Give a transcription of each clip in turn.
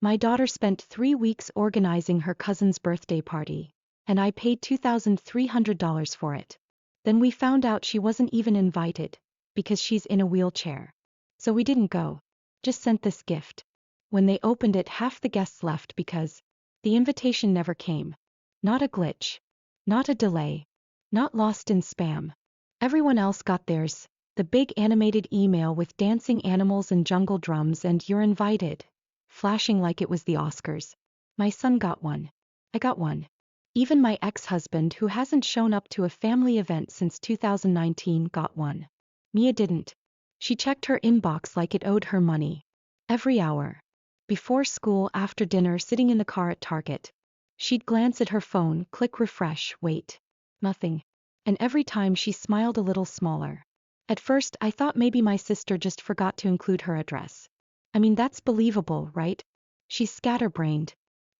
My daughter spent 3 weeks organizing her cousin's birthday party, and I paid $2,300 for it. Then we found out she wasn't even invited, because she's in a wheelchair. So we didn't go. Just sent this gift. When they opened it, half the guests left because the invitation never came. Not a glitch. Not a delay. Not lost in spam. Everyone else got theirs. The big animated email with dancing animals and jungle drums and "You're invited," flashing like it was the Oscars. My son got one. I got one. Even my ex-husband, who hasn't shown up to a family event since 2019, got one. Mia didn't. She checked her inbox like it owed her money. Every hour. Before school, after dinner, sitting in the car at Target. She'd glance at her phone, click refresh, wait. Nothing. And every time she smiled a little smaller. At first, I thought maybe my sister just forgot to include her address. I mean, that's believable, right? She's scatterbrained.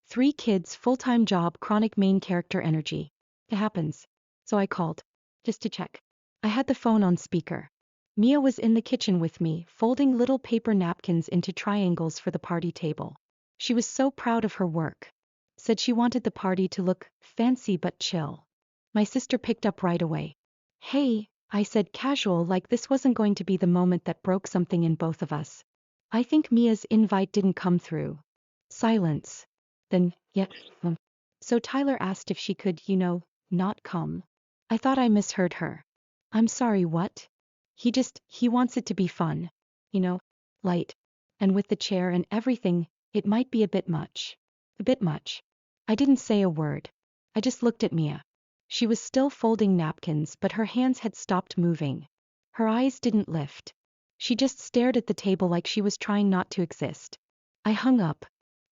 3 kids, full-time job, chronic main character energy. It happens. So I called. Just to check. I had the phone on speaker. Mia was in the kitchen with me, folding little paper napkins into triangles for the party table. She was so proud of her work. Said she wanted the party to look fancy but chill. My sister picked up right away. "Hey," I said, casual, like this wasn't going to be the moment that broke something in both of us. "I think Mia's invite didn't come through." Silence. Then, yeah. So Tyler asked if she could, not come. I thought I misheard her. "I'm sorry, what?" He wants it to be fun. Light. And with the chair and everything, it might be a bit much. A bit much. I didn't say a word. I just looked at Mia. She was still folding napkins, but her hands had stopped moving. Her eyes didn't lift. She just stared at the table like she was trying not to exist. I hung up.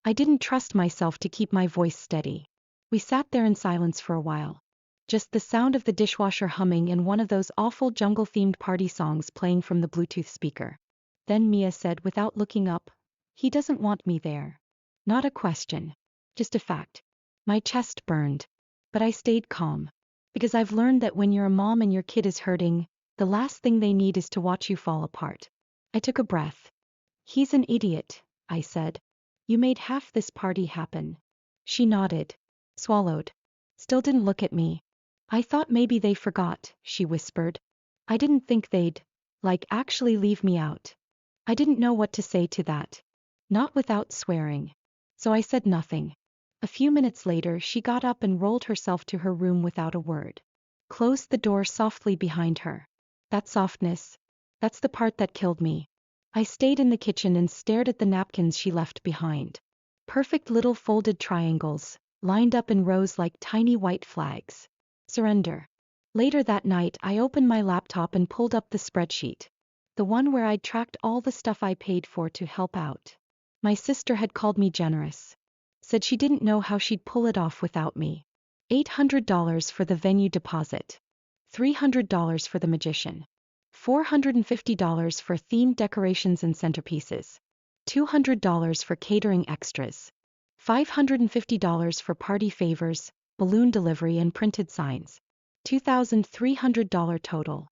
I didn't trust myself to keep my voice steady. We sat there in silence for a while. Just the sound of the dishwasher humming and one of those awful jungle-themed party songs playing from the Bluetooth speaker. Then Mia said without looking up, "He doesn't want me there." Not a question. Just a fact. My chest burned. But I stayed calm. Because I've learned that when you're a mom and your kid is hurting, the last thing they need is to watch you fall apart. I took a breath. "He's an idiot," I said. "You made half this party happen." She nodded. Swallowed. Still didn't look at me. "I thought maybe they forgot," she whispered. "I didn't think they'd, actually leave me out." I didn't know what to say to that. Not without swearing. So I said nothing. A few minutes later, she got up and rolled herself to her room without a word. Closed the door softly behind her. That softness. That's the part that killed me. I stayed in the kitchen and stared at the napkins she left behind. Perfect little folded triangles, lined up in rows like tiny white flags. Surrender. Later that night, I opened my laptop and pulled up the spreadsheet. The one where I'd tracked all the stuff I paid for to help out. My sister had called me generous. Said she didn't know how she'd pull it off without me. $800 for the venue deposit. $300 for the magician. $450 for themed decorations and centerpieces. $200 for catering extras. $550 for party favors, balloon delivery and printed signs. $2,300 total.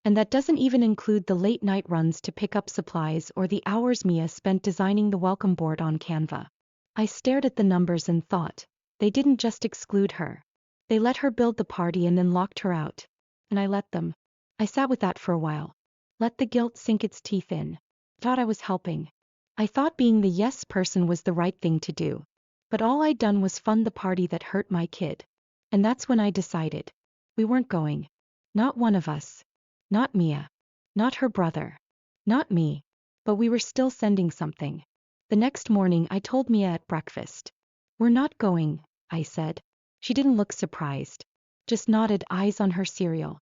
And that doesn't even include the late night runs to pick up supplies or the hours Mia spent designing the welcome board on Canva. I stared at the numbers and thought, they didn't just exclude her. They let her build the party and then locked her out. And I let them. I sat with that for a while. Let the guilt sink its teeth in. Thought I was helping. I thought being the yes person was the right thing to do. But all I'd done was fund the party that hurt my kid. And that's when I decided. We weren't going. Not one of us. Not Mia. Not her brother. Not me. But we were still sending something. The next morning I told Mia at breakfast. "We're not going," I said. She didn't look surprised. Just nodded, eyes on her cereal.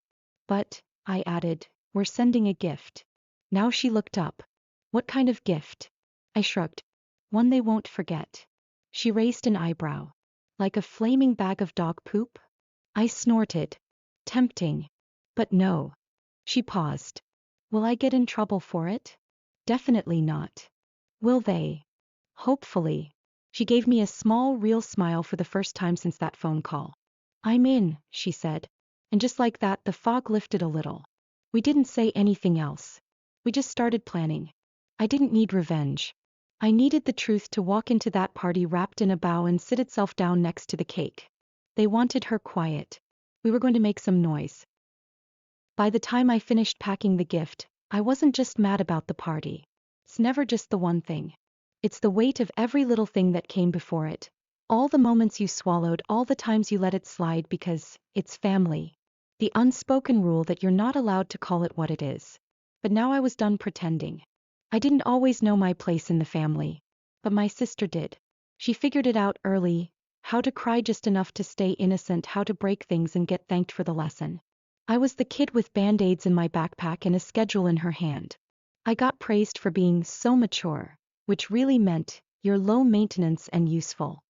"But," I added, "we're sending a gift." Now she looked up. "What kind of gift?" I shrugged. "One they won't forget." She raised an eyebrow. "Like a flaming bag of dog poop?" I snorted. Tempting. But no. She paused. "Will I get in trouble for it?" "Definitely not." "Will they?" "Hopefully." She gave me a small, real smile for the first time since that phone call. "I'm in," she said. And just like that, the fog lifted a little. We didn't say anything else. We just started planning. I didn't need revenge. I needed the truth to walk into that party wrapped in a bow and sit itself down next to the cake. They wanted her quiet. We were going to make some noise. By the time I finished packing the gift, I wasn't just mad about the party. It's never just the one thing. It's the weight of every little thing that came before it. All the moments you swallowed, all the times you let it slide because it's family. The unspoken rule that you're not allowed to call it what it is. But now I was done pretending. I didn't always know my place in the family. But my sister did. She figured it out early, how to cry just enough to stay innocent, how to break things and get thanked for the lesson. I was the kid with band-aids in my backpack and a schedule in her hand. I got praised for being so mature, which really meant you're low maintenance and useful.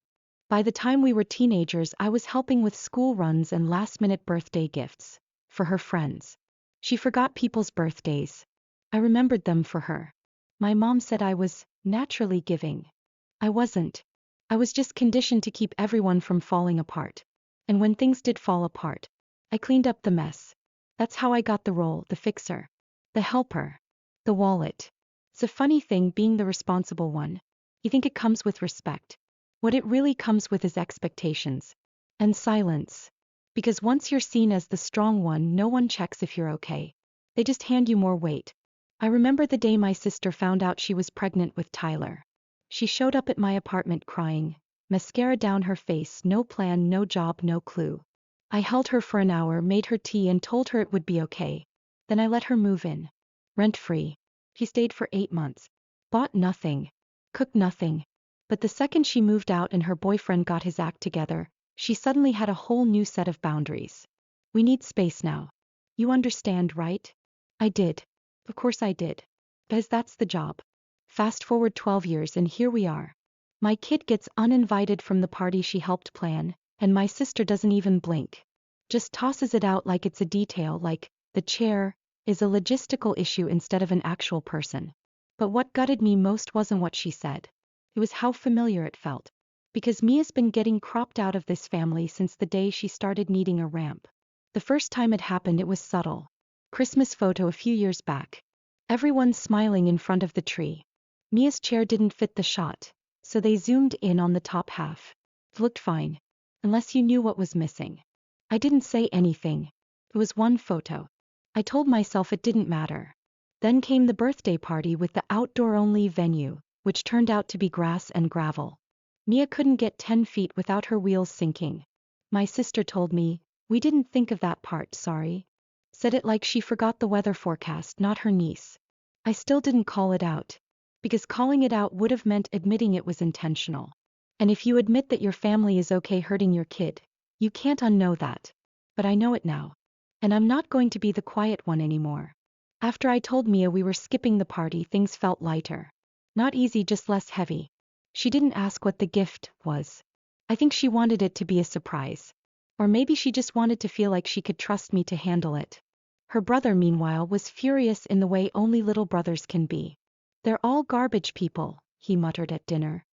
By the time we were teenagers, I was helping with school runs and last-minute birthday gifts for her friends. She forgot people's birthdays. I remembered them for her. My mom said I was naturally giving. I wasn't. I was just conditioned to keep everyone from falling apart. And when things did fall apart, I cleaned up the mess. That's how I got the role, the fixer, the helper, the wallet. It's a funny thing being the responsible one. You think it comes with respect. What it really comes with is expectations. And silence. Because once you're seen as the strong one, no one checks if you're okay. They just hand you more weight. I remember the day my sister found out she was pregnant with Tyler. She showed up at my apartment crying, mascara down her face, no plan, no job, no clue. I held her for an hour, made her tea and told her it would be okay. Then I let her move in. Rent-free. She stayed for 8 months. Bought nothing. Cooked nothing. But the second she moved out and her boyfriend got his act together, she suddenly had a whole new set of boundaries. We need space now. You understand, right? I did. Of course I did. Because that's the job. Fast forward 12 years and here we are. My kid gets uninvited from the party she helped plan, and my sister doesn't even blink. Just tosses it out like it's a detail, like the chair is a logistical issue instead of an actual person. But what gutted me most wasn't what she said. It was how familiar it felt. Because Mia's been getting cropped out of this family since the day she started needing a ramp. The first time it happened it was subtle. Christmas photo a few years back. Everyone smiling in front of the tree. Mia's chair didn't fit the shot, so they zoomed in on the top half. It looked fine. Unless you knew what was missing. I didn't say anything. It was one photo. I told myself it didn't matter. Then came the birthday party with the outdoor-only venue, which turned out to be grass and gravel. Mia couldn't get 10 feet without her wheels sinking. My sister told me, "We didn't think of that part, sorry." Said it like she forgot the weather forecast, not her niece. I still didn't call it out. Because calling it out would have meant admitting it was intentional. And if you admit that your family is okay hurting your kid, you can't unknow that. But I know it now. And I'm not going to be the quiet one anymore. After I told Mia we were skipping the party, things felt lighter. Not easy, just less heavy. She didn't ask what the gift was. I think she wanted it to be a surprise. Or maybe she just wanted to feel like she could trust me to handle it. Her brother, meanwhile, was furious in the way only little brothers can be. "They're all garbage people," he muttered at dinner.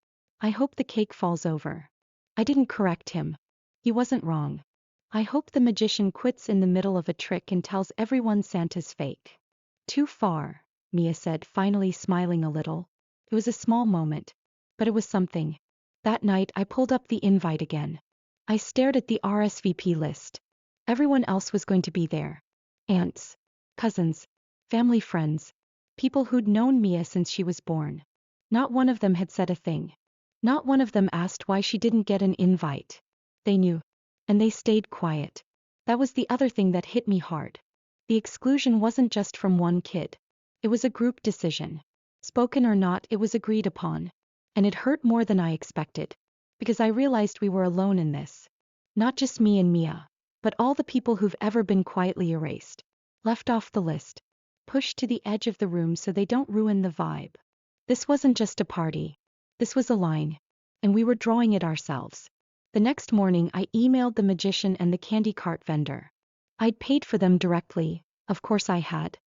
"I hope the cake falls over." I didn't correct him. He wasn't wrong. I hope the magician quits in the middle of a trick and tells everyone Santa's fake. "Too far," Mia said, finally smiling a little. It was a small moment. But it was something. That night I pulled up the invite again. I stared at the RSVP list. Everyone else was going to be there. Aunts, cousins, family friends. People who'd known Mia since she was born. Not one of them had said a thing. Not one of them asked why she didn't get an invite. They knew. And they stayed quiet. That was the other thing that hit me hard. The exclusion wasn't just from one kid. It was a group decision. Spoken or not, it was agreed upon. And it hurt more than I expected. Because I realized we were alone in this. Not just me and Mia. But all the people who've ever been quietly erased. Left off the list. Pushed to the edge of the room so they don't ruin the vibe. This wasn't just a party. This was a line. And we were drawing it ourselves. The next morning I emailed the magician and the candy cart vendor. I'd paid for them directly, of course I had.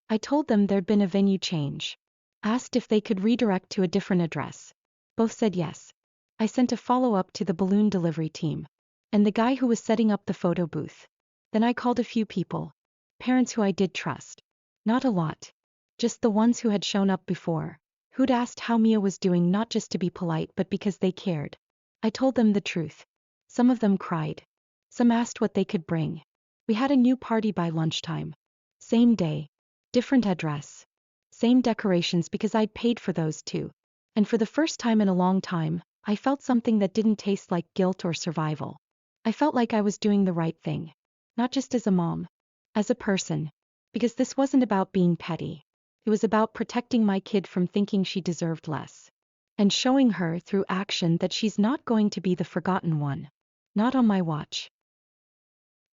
I told them there'd been a venue change. Asked if they could redirect to a different address. Both said yes. I sent a follow-up to the balloon delivery team. And the guy who was setting up the photo booth. Then I called a few people. Parents who I did trust. Not a lot. Just the ones who had shown up before. who'd asked how Mia was doing not just to be polite but because they cared. I told them the truth. Some of them cried. Some asked what they could bring. We had a new party by lunchtime. Same day. Different address. Same decorations because I'd paid for those too. And for the first time in a long time, I felt something that didn't taste like guilt or survival. I felt like I was doing the right thing. Not just as a mom. As a person. Because this wasn't about being petty. It was about protecting my kid from thinking she deserved less. And showing her through action that she's not going to be the forgotten one. Not on my watch.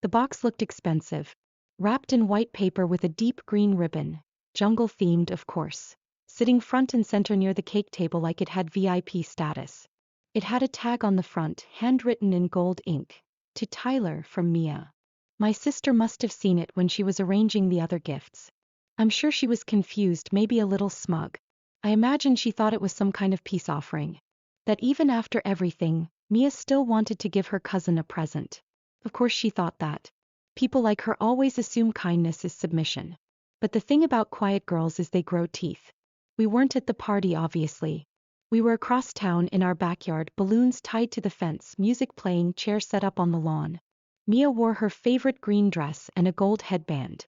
The box looked expensive. Wrapped in white paper with a deep green ribbon. Jungle themed, of course. Sitting front and center near the cake table like it had VIP status. It had a tag on the front, handwritten in gold ink. To Tyler from Mia. My sister must have seen it when she was arranging the other gifts. I'm sure she was confused, maybe a little smug. I imagine she thought it was some kind of peace offering. That even after everything, Mia still wanted to give her cousin a present. Of course she thought that. People like her always assume kindness is submission. But the thing about quiet girls is they grow teeth. We weren't at the party, obviously. We were across town in our backyard, balloons tied to the fence, music playing, chairs set up on the lawn. Mia wore her favorite green dress and a gold headband.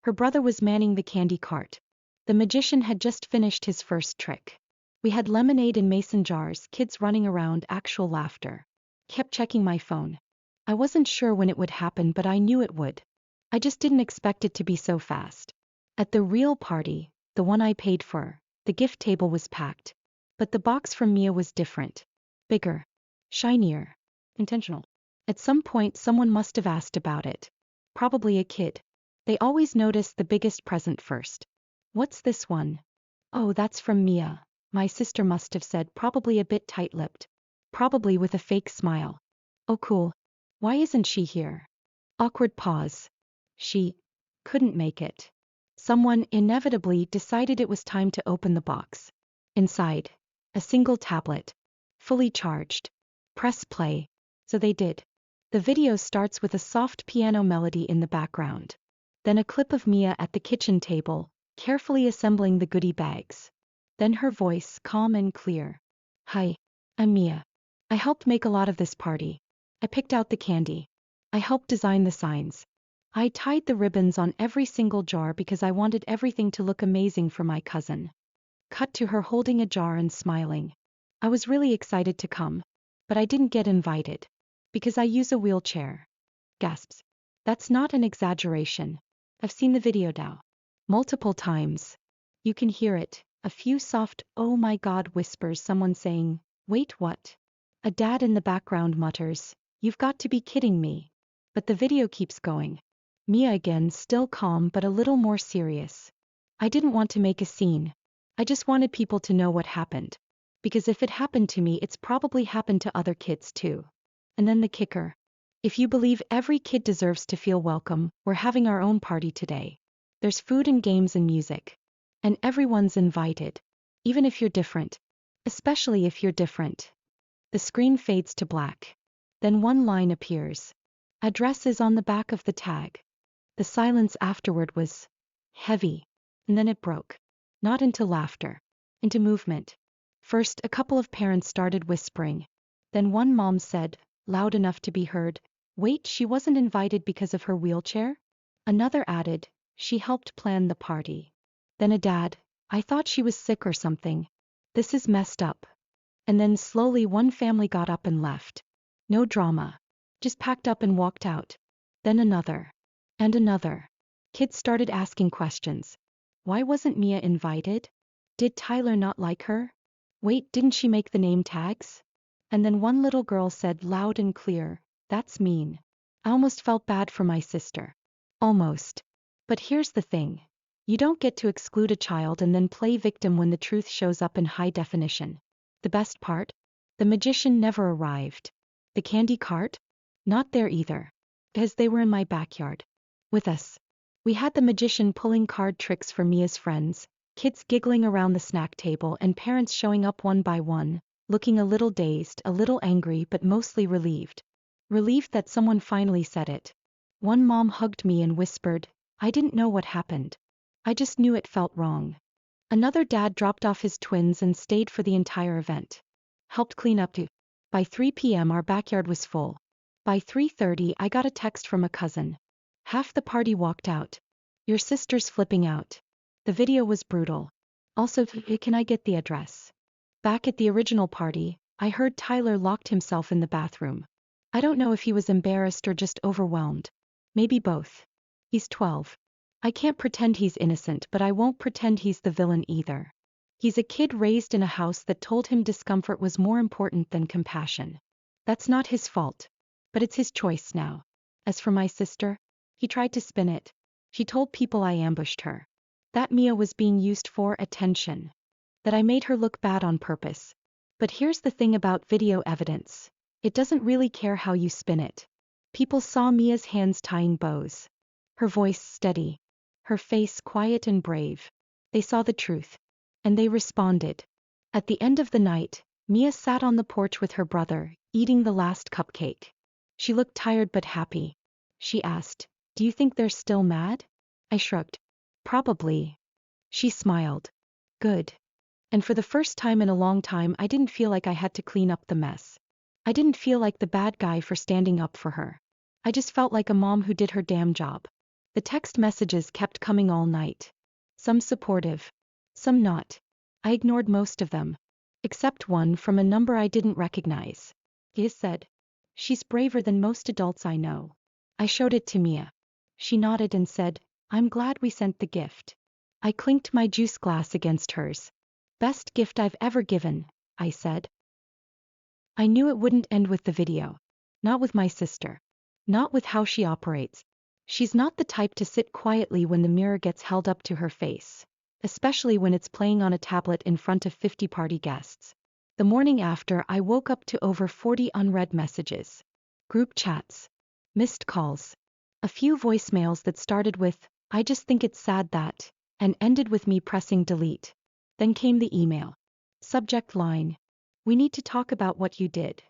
Her brother was manning the candy cart. The magician had just finished his first trick. We had lemonade in mason jars, kids running around, actual laughter. Kept checking my phone. I wasn't sure when it would happen, but I knew it would. I just didn't expect it to be so fast. At the real party, the one I paid for, the gift table was packed. But the box from Mia was different. Bigger. Shinier. Intentional. At some point someone must have asked about it. Probably a kid. They always notice the biggest present first. What's this one? Oh, that's from Mia, my sister must have said, probably a bit tight-lipped. Probably with a fake smile. Oh cool. Why isn't she here? Awkward pause. She couldn't make it. Someone inevitably decided it was time to open the box. Inside, a single tablet. Fully charged. Press play. So they did. The video starts with a soft piano melody in the background. Then a clip of Mia at the kitchen table, carefully assembling the goodie bags. Then her voice, calm and clear. Hi, I'm Mia. I helped make a lot of this party. I picked out the candy. I helped design the signs. I tied the ribbons on every single jar because I wanted everything to look amazing for my cousin. Cut to her holding a jar and smiling. I was really excited to come. But I didn't get invited. Because I use a wheelchair. Gasps. That's not an exaggeration. I've seen the video now. Multiple times. You can hear it. A few soft, oh my god whispers, someone saying, wait what? A dad in the background mutters, you've got to be kidding me. But the video keeps going. Mia again, still calm but a little more serious. I didn't want to make a scene. I just wanted people to know what happened. Because if it happened to me, it's probably happened to other kids too. And then the kicker. If you believe every kid deserves to feel welcome, we're having our own party today. There's food and games and music. And everyone's invited. Even if you're different. Especially if you're different. The screen fades to black. Then one line appears. Address is on the back of the tag. The silence afterward was heavy. And then it broke. Not into laughter. Into movement. First, a couple of parents started whispering. Then one mom said, loud enough to be heard, wait, she wasn't invited because of her wheelchair? Another added, she helped plan the party. Then a dad, I thought she was sick or something. This is messed up. And then slowly one family got up and left. No drama. Just packed up and walked out. Then another. And another. Kids started asking questions. Why wasn't Mia invited? Did Tyler not like her? Wait, didn't she make the name tags? And then one little girl said loud and clear, that's mean. I almost felt bad for my sister. Almost. But here's the thing. You don't get to exclude a child and then play victim when the truth shows up in high definition. The best part? The magician never arrived. The candy cart? Not there either. Because they were in my backyard. With us. We had the magician pulling card tricks for Mia's friends, kids giggling around the snack table and parents showing up one by one, looking a little dazed, a little angry but mostly relieved. Relieved that someone finally said it. One mom hugged me and whispered, I didn't know what happened. I just knew it felt wrong. Another dad dropped off his twins and stayed for the entire event. Helped clean up too. By 3 p.m. our backyard was full. By 3:30 I got a text from a cousin. Half the party walked out. Your sister's flipping out. The video was brutal. Also, can I get the address? Back at the original party, I heard Tyler locked himself in the bathroom. I don't know if he was embarrassed or just overwhelmed. Maybe both. He's 12. I can't pretend he's innocent, but I won't pretend he's the villain either. He's a kid raised in a house that told him discomfort was more important than compassion. That's not his fault. But it's his choice now. As for my sister, he tried to spin it. She told people I ambushed her. That Mia was being used for attention. That I made her look bad on purpose. But here's the thing about video evidence. It doesn't really care how you spin it. People saw Mia's hands tying bows. Her voice steady. Her face quiet and brave. They saw the truth. And they responded. At the end of the night, Mia sat on the porch with her brother, eating the last cupcake. She looked tired but happy. She asked, "Do you think they're still mad?" I shrugged. "Probably." She smiled. "Good." And for the first time in a long time I didn't feel like I had to clean up the mess. I didn't feel like the bad guy for standing up for her. I just felt like a mom who did her damn job. The text messages kept coming all night. Some supportive. Some not. I ignored most of them. Except one from a number I didn't recognize. He said, "She's braver than most adults I know." I showed it to Mia. She nodded and said, "I'm glad we sent the gift." I clinked my juice glass against hers. "Best gift I've ever given," I said. I knew it wouldn't end with the video. Not with my sister. Not with how she operates. She's not the type to sit quietly when the mirror gets held up to her face. Especially when it's playing on a tablet in front of 50 party guests. The morning after, I woke up to over 40 unread messages. Group chats. Missed calls. A few voicemails that started with, "I just think it's sad that," and ended with me pressing delete. Then came the email. Subject line. "We need to talk about what you did."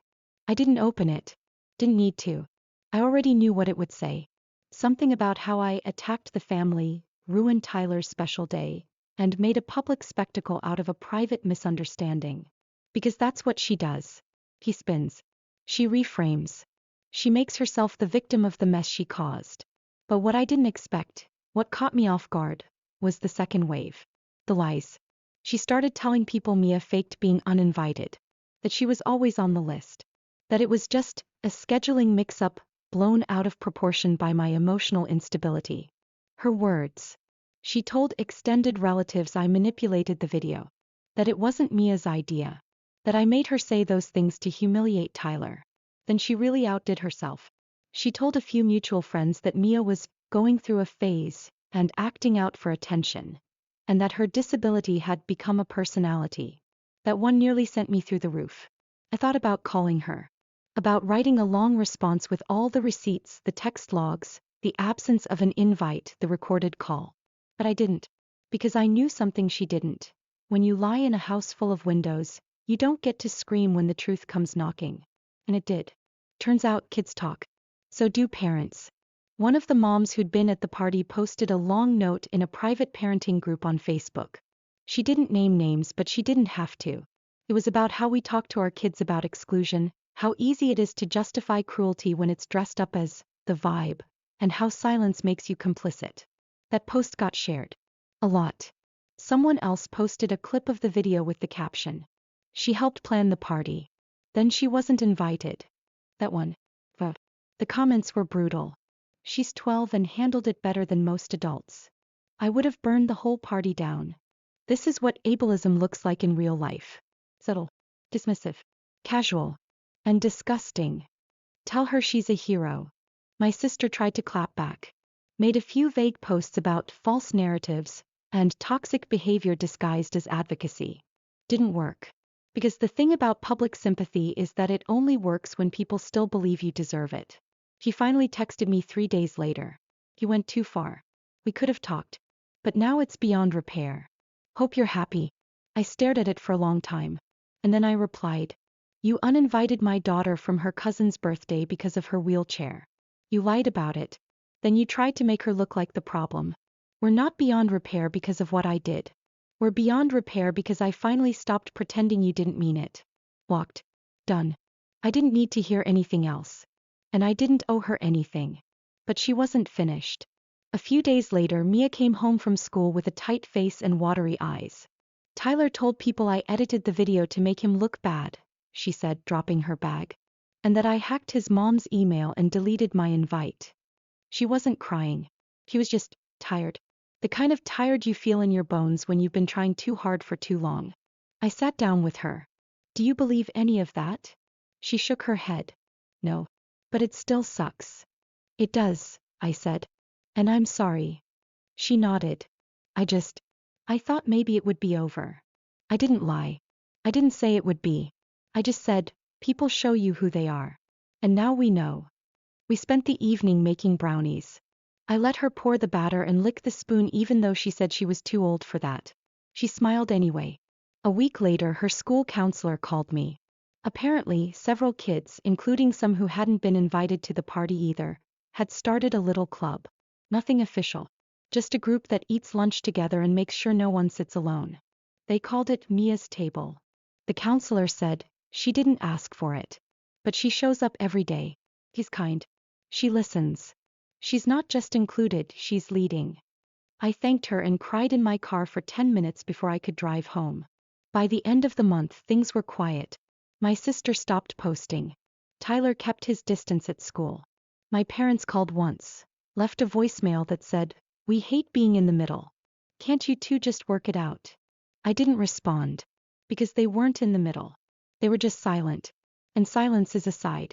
I didn't open it. Didn't need to. I already knew what it would say. Something about how I attacked the family, ruined Tyler's special day, and made a public spectacle out of a private misunderstanding. Because that's what she does. He spins. She reframes. She makes herself the victim of the mess she caused. But what I didn't expect, what caught me off guard, was the second wave. The lies. She started telling people Mia faked being uninvited. That she was always on the list. That it was just a scheduling mix-up, blown out of proportion by my emotional instability. Her words. She told extended relatives I manipulated the video. That it wasn't Mia's idea. That I made her say those things to humiliate Tyler. Then she really outdid herself. She told a few mutual friends that Mia was going through a phase and acting out for attention. And that her disability had become a personality. That one nearly sent me through the roof. I thought about calling her. About writing a long response with all the receipts, the text logs, the absence of an invite, the recorded call. But I didn't. Because I knew something she didn't. When you lie in a house full of windows, you don't get to scream when the truth comes knocking. And it did. Turns out kids talk. So do parents. One of the moms who'd been at the party posted a long note in a private parenting group on Facebook. She didn't name names, but she didn't have to. It was about how we talk to our kids about exclusion, how easy it is to justify cruelty when it's dressed up as the vibe, and how silence makes you complicit. That post got shared. A lot. Someone else posted a clip of the video with the caption. She helped plan the party. Then she wasn't invited. That one. The comments were brutal. She's 12 and handled it better than most adults. I would have burned the whole party down. This is what ableism looks like in real life. Subtle. Dismissive. Casual. And disgusting. Tell her she's a hero. My sister tried to clap back. Made a few vague posts about false narratives and toxic behavior disguised as advocacy. Didn't work. Because the thing about public sympathy is that it only works when people still believe you deserve it. He finally texted me 3 days later. He went too far. We could have talked. But now it's beyond repair. Hope you're happy. I stared at it for a long time. And then I replied. You uninvited my daughter from her cousin's birthday because of her wheelchair. You lied about it. Then you tried to make her look like the problem. We're not beyond repair because of what I did. We're beyond repair because I finally stopped pretending you didn't mean it. Walked. Done. I didn't need to hear anything else. And I didn't owe her anything. But she wasn't finished. A few days later, Mia came home from school with a tight face and watery eyes. Tyler told people I edited the video to make him look bad, she said, dropping her bag. And that I hacked his mom's email and deleted my invite. She wasn't crying. She was just tired. The kind of tired you feel in your bones when you've been trying too hard for too long. I sat down with her. Do you believe any of that? She shook her head. No. But it still sucks. It does, I said. And I'm sorry. She nodded. I thought maybe it would be over. I didn't lie. I didn't say it would be. I just said, people show you who they are. And now we know. We spent the evening making brownies. I let her pour the batter and lick the spoon even though she said she was too old for that. She smiled anyway. A week later, her school counselor called me. Apparently, several kids, including some who hadn't been invited to the party either, had started a little club. Nothing official. Just a group that eats lunch together and makes sure no one sits alone. They called it Mia's Table. The counselor said, she didn't ask for it. But she shows up every day. He's kind. She listens. She's not just included, she's leading. I thanked her and cried in my car for 10 minutes before I could drive home. By the end of the month, things were quiet. My sister stopped posting. Tyler kept his distance at school. My parents called once, left a voicemail that said, we hate being in the middle. Can't you two just work it out? I didn't respond. Because they weren't in the middle. They were just silent. And silence is a sigh.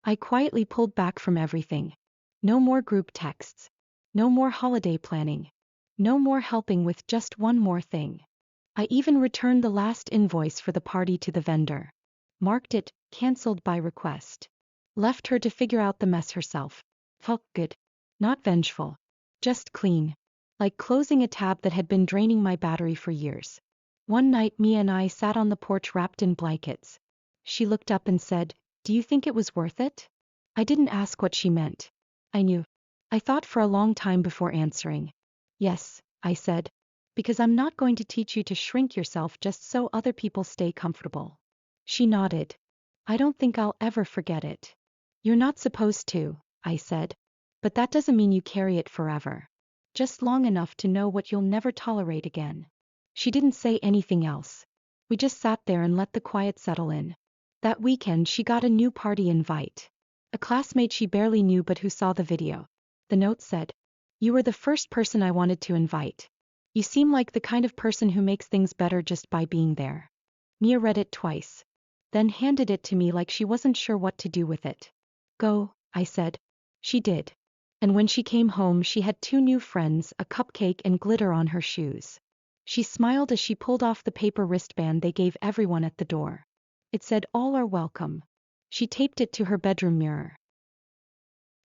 I quietly pulled back from everything. No more group texts. No more holiday planning. No more helping with just one more thing. I even returned the last invoice for the party to the vendor. Marked it, cancelled by request. Left her to figure out the mess herself. Felt good. Not vengeful. Just clean. Like closing a tab that had been draining my battery for years. One night Mia and I sat on the porch wrapped in blankets. She looked up and said, do you think it was worth it? I didn't ask what she meant. I knew. I thought for a long time before answering. Yes, I said. Because I'm not going to teach you to shrink yourself just so other people stay comfortable. She nodded. I don't think I'll ever forget it. You're not supposed to, I said. But that doesn't mean you carry it forever. Just long enough to know what you'll never tolerate again. She didn't say anything else. We just sat there and let the quiet settle in. That weekend she got a new party invite. A classmate she barely knew but who saw the video. The note said, you were the first person I wanted to invite. You seem like the kind of person who makes things better just by being there. Mia read it twice. Then handed it to me like she wasn't sure what to do with it. Go, I said. She did. And when she came home she had 2 new friends, a cupcake and glitter on her shoes. She smiled as she pulled off the paper wristband they gave everyone at the door. It said all are welcome. She taped it to her bedroom mirror.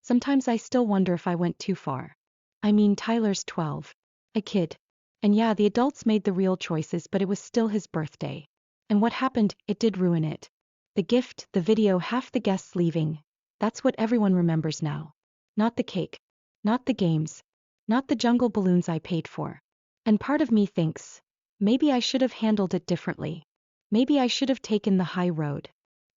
Sometimes I still wonder if I went too far. I mean, Tyler's 12. A kid. And yeah, the adults made the real choices, but it was still his birthday. And what happened, it did ruin it. The gift, the video, half the guests leaving. That's what everyone remembers now. Not the cake. Not the games. Not the jungle balloons I paid for. And part of me thinks, maybe I should have handled it differently. Maybe I should have taken the high road.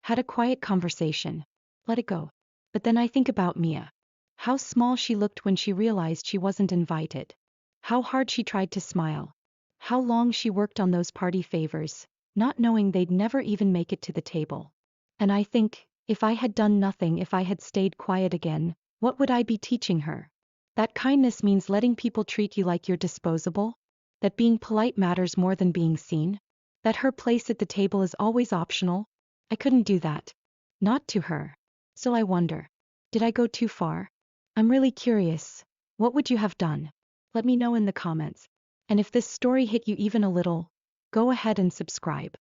Had a quiet conversation. Let it go. But then I think about Mia. How small she looked when she realized she wasn't invited. How hard she tried to smile. How long she worked on those party favors, not knowing they'd never even make it to the table. And I think, if I had done nothing, if I had stayed quiet again, what would I be teaching her? That kindness means letting people treat you like you're disposable? That being polite matters more than being seen? That her place at the table is always optional? I couldn't do that. Not to her. So I wonder, did I go too far? I'm really curious. What would you have done? Let me know in the comments. And if this story hit you even a little, go ahead and subscribe.